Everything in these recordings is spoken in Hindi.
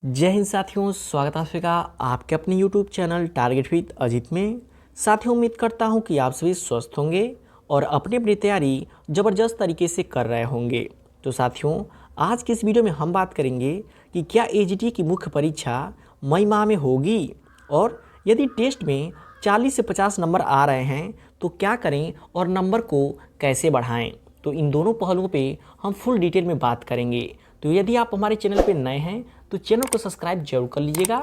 जय हिंद साथियों, स्वागत है आप सभी का आपके अपने YouTube channel target with Ajit में। साथियों, उम्मीद करता हूं कि आप सभी स्वस्थ होंगे और अपनी अपनी तैयारी ज़बरदस्त तरीके से कर रहे होंगे। तो साथियों, आज की इस वीडियो में हम बात करेंगे कि क्या AGT की मुख्य परीक्षा मई माह में होगी और यदि टेस्ट में 40 से 50 नंबर आ रहे हैं तो क्या करें और नंबर को कैसे बढ़ाएं। तो इन दोनों पहलुओं पे हम फुल डिटेल में बात करेंगे। तो यदि आप हमारे चैनल पे नए हैं तो चैनल को सब्सक्राइब जरूर कर लीजिएगा,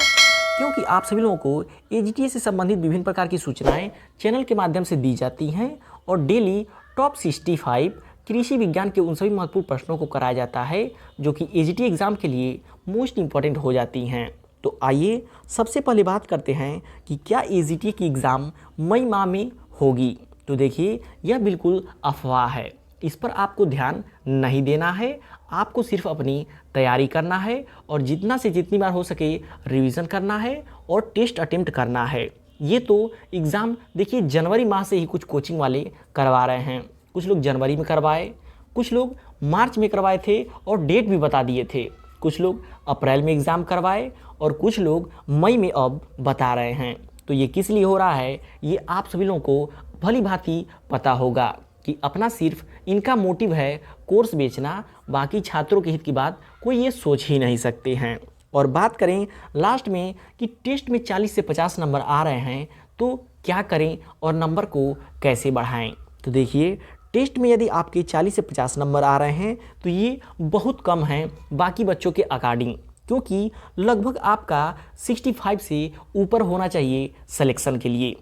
क्योंकि आप सभी लोगों को AGT से संबंधित विभिन्न प्रकार की सूचनाएं चैनल के माध्यम से दी जाती हैं और डेली टॉप 65 कृषि विज्ञान के उन सभी महत्वपूर्ण प्रश्नों को कराया जाता है जो कि AGT एग्जाम के लिए मोस्ट इंपॉर्टेंट हो जाती हैं। तो आइए सबसे पहले बात करते हैं कि क्या AGT की एग्ज़ाम मई माह में होगी। तो देखिए, यह बिल्कुल अफवाह है, इस पर आपको ध्यान नहीं देना है। आपको सिर्फ अपनी तैयारी करना है और जितना से जितनी बार हो सके रिवीजन करना है और टेस्ट अटेम्प्ट करना है। ये तो एग्ज़ाम देखिए जनवरी माह से ही कुछ कोचिंग वाले करवा रहे हैं। कुछ लोग जनवरी में करवाए, कुछ लोग मार्च में करवाए थे और डेट भी बता दिए थे, कुछ लोग अप्रैल में एग्ज़ाम करवाए और कुछ लोग मई में अब बता रहे हैं। तो ये किस लिए हो रहा है ये आप सभी लोगों को भली भांति पता होगा कि अपना सिर्फ इनका मोटिव है कोर्स बेचना, बाकी छात्रों के हित की बात कोई ये सोच ही नहीं सकते हैं। और बात करें लास्ट में कि टेस्ट में 40 से 50 नंबर आ रहे हैं तो क्या करें और नंबर को कैसे बढ़ाएं। तो देखिए, टेस्ट में यदि आपके 40 से 50 नंबर आ रहे हैं तो ये बहुत कम हैं बाकी बच्चों के अकॉर्डिंग, क्योंकि लगभग आपका 65 से ऊपर होना चाहिए सिलेक्शन के लिए।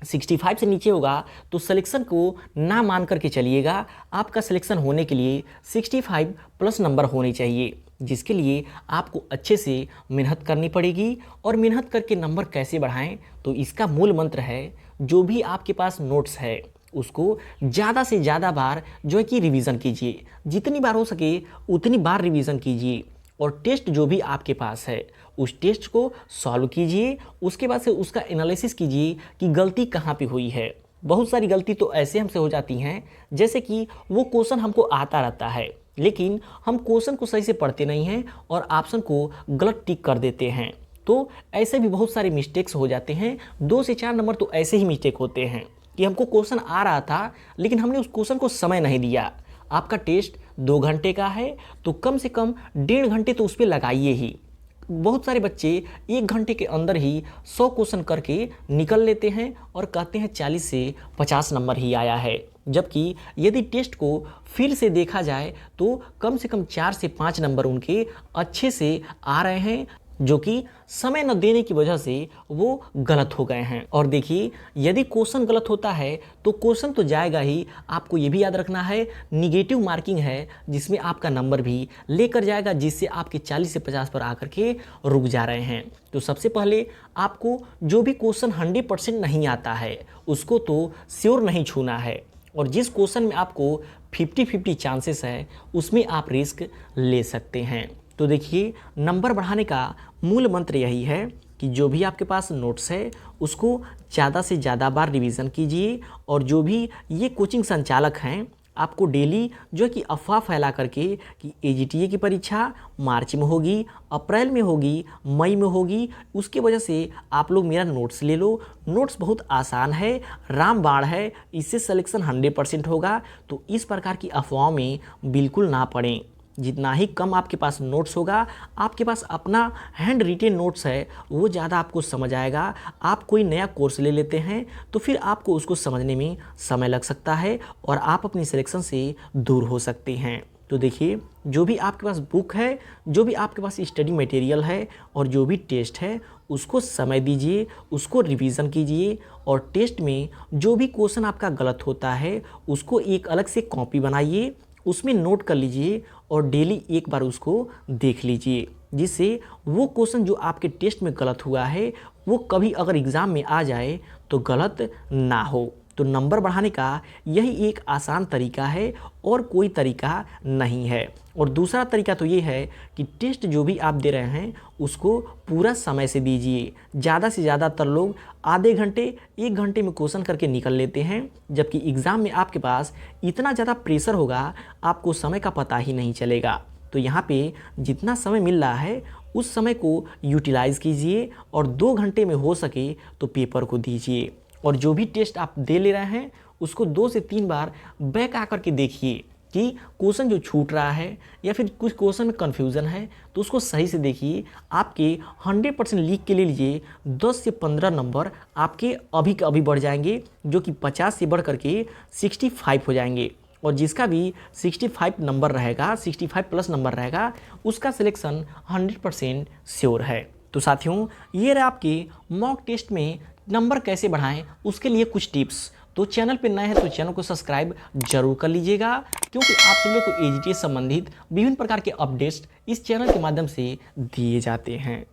65 से नीचे होगा तो सिलेक्शन को ना मान करके चलिएगा। आपका सिलेक्शन होने के लिए 65 प्लस नंबर होने चाहिए, जिसके लिए आपको अच्छे से मेहनत करनी पड़ेगी। और मेहनत करके नंबर कैसे बढ़ाएं, तो इसका मूल मंत्र है जो भी आपके पास नोट्स है उसको ज़्यादा से ज़्यादा बार जो है कि रिवीज़न कीजिए। जितनी बार हो सके उतनी बार रिवीज़न कीजिए और टेस्ट जो भी आपके पास है उस टेस्ट को सॉल्व कीजिए। उसके बाद से उसका एनालिसिस कीजिए कि गलती कहाँ पे हुई है। बहुत सारी गलती तो ऐसे हमसे हो जाती हैं जैसे कि वो क्वेश्चन हमको आता रहता है लेकिन हम क्वेश्चन को सही से पढ़ते नहीं हैं और ऑप्शन को गलत टिक कर देते हैं। तो ऐसे भी बहुत सारे मिस्टेक्स हो जाते हैं। 2 से 4 नंबर तो ऐसे ही मिस्टेक होते हैं कि हमको क्वेश्चन आ रहा था लेकिन हमने उस क्वेश्चन को समय नहीं दिया। आपका टेस्ट 2 घंटे का है तो कम से कम 1.5 घंटे तो उस पर लगाइए ही। बहुत सारे बच्चे 1 घंटे के अंदर ही 100 क्वेश्चन करके निकल लेते हैं और कहते हैं 40 से 50 नंबर ही आया है, जबकि यदि टेस्ट को फिर से देखा जाए तो कम से कम 4 से 5 नंबर उनके अच्छे से आ रहे हैं, जो कि समय न देने की वजह से वो गलत हो गए हैं। और देखिए, यदि क्वेश्चन गलत होता है तो क्वेश्चन तो जाएगा ही, आपको ये भी याद रखना है निगेटिव मार्किंग है जिसमें आपका नंबर भी लेकर जाएगा, जिससे आपके 40 से 50 पर आकर के रुक जा रहे हैं। तो सबसे पहले आपको जो भी क्वेश्चन 100% नहीं आता है उसको तो श्योर नहीं छूना है, और जिस क्वेश्चन में आपको 50-50 चांसेस है उसमें आप रिस्क ले सकते हैं। तो देखिए, नंबर बढ़ाने का मूल मंत्र यही है कि जो भी आपके पास नोट्स है उसको ज़्यादा से ज़्यादा बार रिवीजन कीजिए। और जो भी ये कोचिंग संचालक हैं आपको डेली जो है कि अफवाह फैला करके कि AGTA की परीक्षा मार्च में होगी, अप्रैल में होगी, मई में होगी, उसके वजह से आप लोग मेरा नोट्स ले लो। नोट्स बहुत आसान है, रामबाण है, इससे सिलेक्शन 100% होगा। तो इस प्रकार की अफवाहों में बिल्कुल ना पड़ें। जितना ही कम आपके पास नोट्स होगा, आपके पास अपना हैंड रिटेन नोट्स है, वो ज़्यादा आपको समझ आएगा। आप कोई नया कोर्स ले लेते हैं तो फिर आपको उसको समझने में समय लग सकता है और आप अपनी सिलेक्शन से दूर हो सकते हैं। तो देखिए, जो भी आपके पास बुक है, जो भी आपके पास स्टडी मटेरियल है और जो भी टेस्ट है उसको समय दीजिए, उसको रिवीजन कीजिए। और टेस्ट में जो भी क्वेश्चन आपका गलत होता है उसको एक अलग से कॉपी बनाइए, उसमें नोट कर लीजिए और डेली एक बार उसको देख लीजिए, जिससे वो क्वेश्चन जो आपके टेस्ट में गलत हुआ है वो कभी अगर एग्ज़ाम में आ जाए तो गलत ना हो। तो नंबर बढ़ाने का यही एक आसान तरीका है और कोई तरीका नहीं है। और दूसरा तरीका तो ये है कि टेस्ट जो भी आप दे रहे हैं उसको पूरा समय से दीजिए। ज़्यादा से ज़्यादातर लोग आधे घंटे 1 घंटे में क्वेश्चन करके निकल लेते हैं, जबकि एग्ज़ाम में आपके पास इतना ज़्यादा प्रेशर होगा आपको समय का पता ही नहीं चलेगा। तो यहाँ पे जितना समय मिल रहा है उस समय को यूटिलाइज़ कीजिए और 2 घंटे में हो सके तो पेपर को दीजिए। और जो भी टेस्ट आप दे ले रहे हैं उसको 2 से 3 बार बैक आकर के देखिए कि क्वेश्चन जो छूट रहा है या फिर कुछ क्वेश्चन में कन्फ्यूज़न है तो उसको सही से देखिए। आपके 100% लीक के लिए 10 से 15 नंबर आपके अभी के अभी बढ़ जाएंगे, जो कि 50 से बढ़ करके 65 हो जाएंगे। और जिसका भी 65 नंबर रहेगा, 65 प्लस नंबर रहेगा, उसका सिलेक्शन 100% श्योर है। तो साथियों, ये रहा आपके मॉक टेस्ट में नंबर कैसे बढ़ाएं उसके लिए कुछ टिप्स। तो चैनल पे नए हैं तो चैनल को सब्सक्राइब जरूर कर लीजिएगा, क्योंकि आप सभी लोग को एजीटी संबंधित विभिन्न प्रकार के अपडेट्स इस चैनल के माध्यम से दिए जाते हैं।